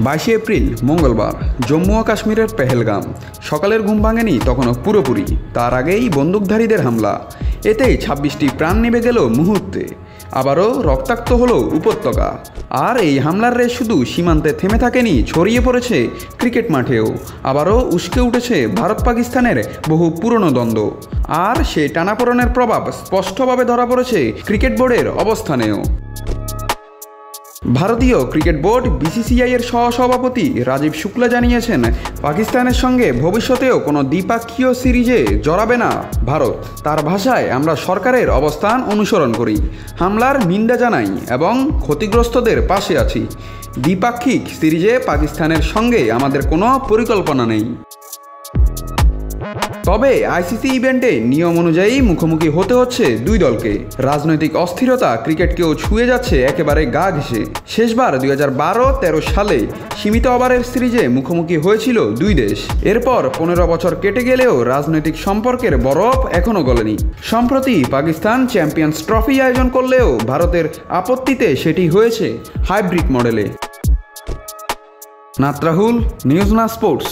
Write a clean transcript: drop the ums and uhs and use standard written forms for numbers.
22 April মঙ্গলবার জম্মু ও কাশ্মীরের পেহেলগাম। সকালের ঘুম ভাঙেনি তখনও পুরোপুরি, তার আগেই বন্দুকধারীদের হামলা। এতে 26টি প্রাণ নেমে গেল মুহূর্তে। আবারও রক্তাক্ত হলো উপত্যকা। আর এই হামলার রেশ শুধু সীমান্তে থেমে থাকেনি, ছড়িয়ে পড়েছে ক্রিকেট মাঠেও। আবারও উস্কে উঠেছে ভারত পাকিস্তানের বহু পুরনো দ্বন্দ্ব। আর সেই টানাপোড়েনের প্রভাব স্পষ্টভাবে ধরা পড়েছে ক্রিকেট বোর্ডের অবস্থানেও। ভারতীয় ক্রিকেট বোর্ড বিসিসিআই এর সহসভাপতি রাজীব শুক্লা জানিয়েছেন, পাকিস্তানের সঙ্গে ভবিষ্যতেও কোনো দ্বিপাক্ষীয় সিরিজে জড়াবে না ভারত। তার ভাষায়, আমরা সরকারের অবস্থান অনুসরণ করি, হামলার নিন্দা জানাই এবং ক্ষতিগ্রস্তদের পাশে আছি। দ্বিপাক্ষিক সিরিজে পাকিস্তানের সঙ্গে আমাদের কোনো পরিকল্পনা নেই। তবে আইসিসি ইভেন্টে নিয়ম অনুযায়ী মুখোমুখি হতে হচ্ছে দুই দলকে। রাজনৈতিক অস্থিরতা ক্রিকেটকেও ছুঁয়ে যাচ্ছে একেবারে গা ঘেঁষে। শেষবার 2012-13 সালে সীমিত ওভারের সিরিজে মুখোমুখি হয়েছিল দুই দেশ। এরপর 15 বছর কেটে গেলেও রাজনৈতিক সম্পর্কের বরফ এখনও গলেনি। সম্প্রতি পাকিস্তান চ্যাম্পিয়ন্স ট্রফি আয়োজন করলেও ভারতের আপত্তিতে সেটি হয়েছে হাইব্রিড মডেলে। নাত রাহুল, নিউজ না স্পোর্টস।